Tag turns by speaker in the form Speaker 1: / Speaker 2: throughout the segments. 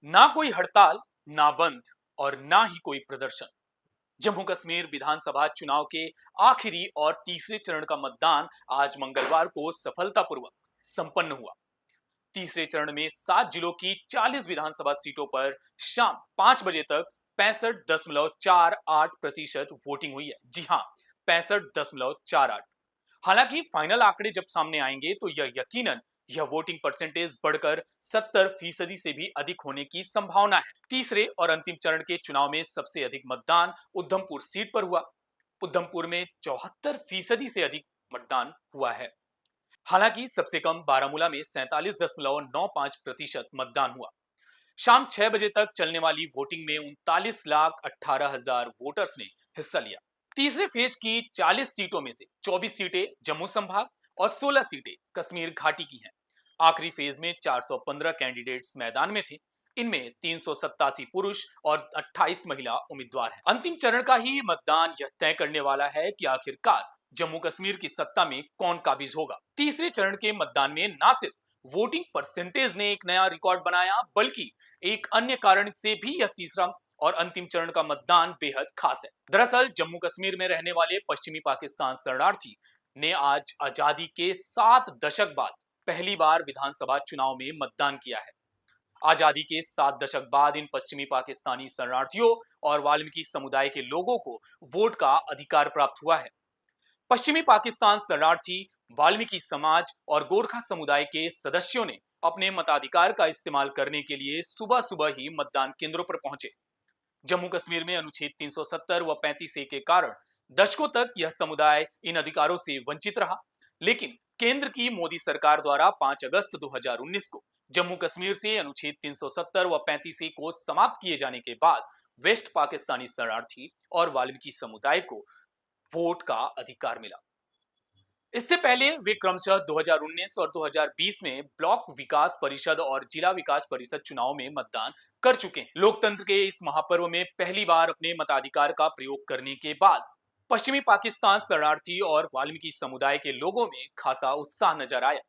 Speaker 1: ना कोई हड़ताल, ना बंद और ना ही कोई प्रदर्शन। जम्मू कश्मीर विधानसभा चुनाव के आखिरी और तीसरे चरण का मतदान आज मंगलवार को सफलतापूर्वक संपन्न हुआ। तीसरे चरण में 7 जिलों की 40 विधानसभा सीटों पर शाम 5 बजे तक 65.48% वोटिंग हुई है। जी हां, 65.48। हालांकि फाइनल आंकड़े जब सामने आएंगे तो यह वोटिंग परसेंटेज बढ़कर 70% से भी अधिक होने की संभावना है। तीसरे और अंतिम चरण के चुनाव में सबसे अधिक मतदान उधमपुर सीट पर हुआ। उधमपुर में 74% से अधिक मतदान हुआ है। हालांकि सबसे कम बारामूला में 47.95% मतदान हुआ। शाम 6 बजे तक चलने वाली वोटिंग में 39,18,000 वोटर्स ने हिस्सा लिया। तीसरे फेज की 40 सीटों में से 24 सीटें जम्मू संभाग और 16 सीटें कश्मीर घाटी की हैं। आखिरी फेज में 415 कैंडिडेट्स मैदान में थे। इनमें 387 पुरुष और 28 महिला उम्मीदवार हैं। अंतिम चरण का ही मतदान यह तय करने वाला है कि आखिरकार जम्मू कश्मीर की सत्ता में कौन काबिज होगा। तीसरे चरण के मतदान में ना सिर्फ वोटिंग परसेंटेज ने एक नया रिकॉर्ड बनाया, बल्कि एक अन्य कारण से भी यह तीसरा और अंतिम चरण का मतदान बेहद खास है। दरअसल जम्मू कश्मीर में रहने वाले पश्चिमी पाकिस्तान शरणार्थी ने आज आजादी के 7 दशक बाद पहली बार विधानसभा चुनाव में मतदान किया है। आजादी के 7 दशक बाद इन पश्चिमी पाकिस्तानी शरणार्थियों और वाल्मीकि समुदाय के लोगों को वोट का अधिकार प्राप्त हुआ है। पश्चिमी पाकिस्तान शरणार्थी, वाल्मीकि समाज और गोरखा समुदाय के सदस्यों ने अपने मताधिकार का इस्तेमाल करने के लिए सुबह सुबह ही मतदान केंद्रों पर पहुंचे। जम्मू कश्मीर में अनुच्छेद 370 व 35 ए के कारण दशकों तक यह समुदाय इन अधिकारों से वंचित रहा। लेकिन केंद्र की मोदी सरकार द्वारा 5 अगस्त 2019 को जम्मू कश्मीर से अनुच्छेद 370 व 35 ए को समाप्त किए जाने के बाद वेस्ट पाकिस्तानी शरणार्थी और वाल्मीकि समुदाय को वोट का अधिकार मिला। इससे पहले वे क्रमशः 2019 और 2020 में ब्लॉक विकास परिषद और जिला विकास परिषद चुनाव में मतदान कर चुके हैं। लोकतंत्र के इस महापर्व में पहली बार अपने मताधिकार का प्रयोग करने के बाद पश्चिमी पाकिस्तान शरणार्थी और वाल्मीकि समुदाय के लोगों में खासा उत्साह नजर आया।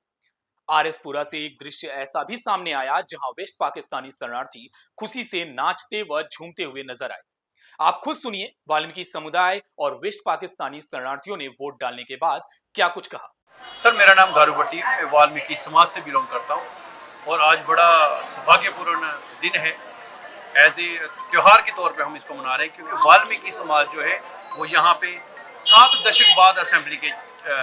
Speaker 1: आरएसपुरा से एक दृश्य ऐसा भी सामने आया जहां वेस्ट पाकिस्तानी शरणार्थी खुशी से नाचते व झूमते हुए नजर आए। आप खुद सुनिए वाल्मीकि समुदाय और वेस्ट पाकिस्तानी शरणार्थियों ने वोट डालने के बाद क्या कुछ कहा।
Speaker 2: सर, मेरा नाम गारू भट्टी, मैं वाल्मीकि समाज से बिलोंग करता हूँ और आज बड़ा सौभाग्यपूर्ण दिन है। एज ए त्यौहार के तौर पे हम इसको मना रहे हैं क्योंकि वाल्मीकि समाज जो है वो यहाँ पे 7 दशक बाद असेंबली के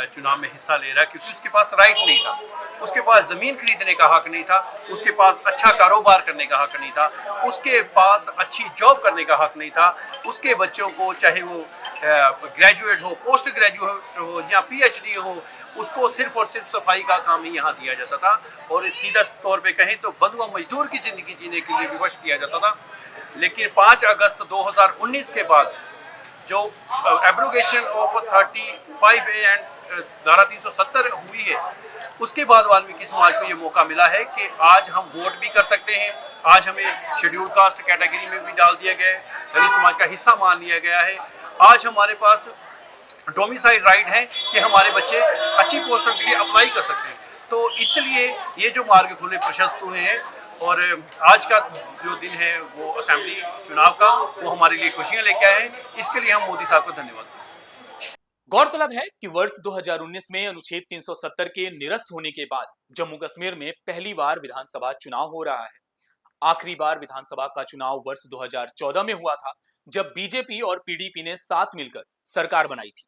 Speaker 2: चुनाव में हिस्सा ले रहा है, क्योंकि उसके पास राइट नहीं था, उसके पास ज़मीन खरीदने का हक नहीं था, उसके पास अच्छा कारोबार करने का हक नहीं था, उसके पास अच्छी जॉब करने का हक नहीं था। उसके बच्चों को चाहे वो ग्रेजुएट हो, पोस्ट ग्रेजुएट हो या पीएचडी हो, उसको सिर्फ और सिर्फ सफाई का काम ही यहाँ दिया जाता था और सीधा तौर पे कहें तो बंधुआ मजदूर की ज़िंदगी जीने के लिए विवश किया जाता था। लेकिन 5 अगस्त 2019 के बाद जो एब्रोगेशन ऑफ 35A एंड धारा 370 हुई है, उसके बाद वाल्मीकि समाज को ये मौका मिला है कि आज हम वोट भी कर सकते हैं। आज हमें शेड्यूल कास्ट कैटेगरी में भी डाल दिया गया है, दलित समाज का हिस्सा मान लिया गया है। आज हमारे पास डोमिसाइल राइट है कि हमारे बच्चे अच्छी पोस्टों के लिए अप्लाई कर सकते हैं। तो इसलिए ये जो मार्ग खुले प्रशस्त हुए हैं और आज का जो दिन है वो असेंबली चुनाव का, वो हमारे लिए खुशियां लेके आए हैं। इसके लिए हम मोदी साहब को धन्यवाद।
Speaker 1: गौरतलब है कि वर्ष 2019 में अनुच्छेद 370 के निरस्त होने के बाद जम्मू कश्मीर में पहली बार विधानसभा चुनाव हो रहा है। आखिरी बार विधानसभा का चुनाव वर्ष 2014 में हुआ था, जब बीजेपी और पीडीपी ने साथ मिलकर सरकार बनाई थी।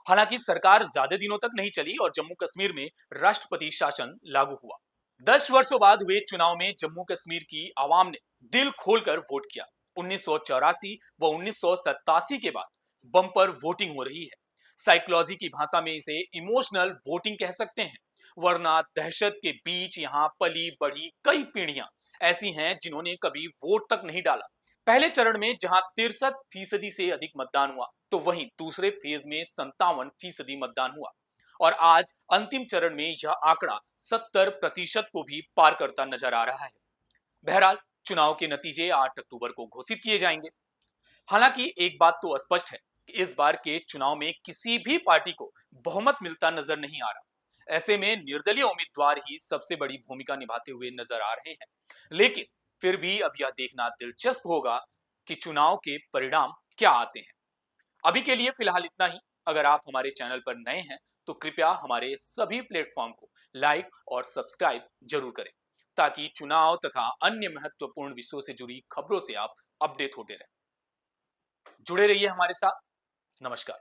Speaker 1: हालांकि सरकार ज्यादा दिनों तक नहीं चली और जम्मू कश्मीर में राष्ट्रपति शासन लागू हुआ। 10 वर्षों बाद हुए चुनाव में जम्मू कश्मीर की आवाम ने दिल खोलकर वोट किया। 1984 व 1987 के बाद बम्पर वोटिंग हो रही है। साइकोलॉजी की भाषा में इसे इमोशनल वोटिंग कह सकते हैं, वरना दहशत के बीच यहां पली बढ़ी कई पीढ़ियां ऐसी हैं जिन्होंने कभी वोट तक नहीं डाला। पहले चरण में जहां 63% से अधिक मतदान हुआ, तो वहीं दूसरे फेज में 57% मतदान हुआ और आज अंतिम चरण में यह आंकड़ा 70% को भी पार करता नजर आ रहा है। बहरहाल चुनाव के नतीजे 8 अक्टूबर को घोषित किए जाएंगे। हालांकि एक बात तो स्पष्ट है कि इस बार के चुनाव में किसी भी पार्टी को बहुमत मिलता नजर नहीं आ रहा। ऐसे में निर्दलीय उम्मीदवार ही सबसे बड़ी भूमिका निभाते हुए नजर आ रहे हैं। लेकिन फिर भी अब यह देखना दिलचस्प होगा कि चुनाव के परिणाम क्या आते हैं। अभी के लिए फिलहाल इतना ही। अगर आप हमारे चैनल पर नए हैं तो कृपया हमारे सभी प्लेटफॉर्म को लाइक और सब्सक्राइब जरूर करें, ताकि चुनाव तथा अन्य महत्वपूर्ण विषयों से जुड़ी खबरों से आप अपडेट होते रहें। जुड़े रहिए हमारे साथ। नमस्कार।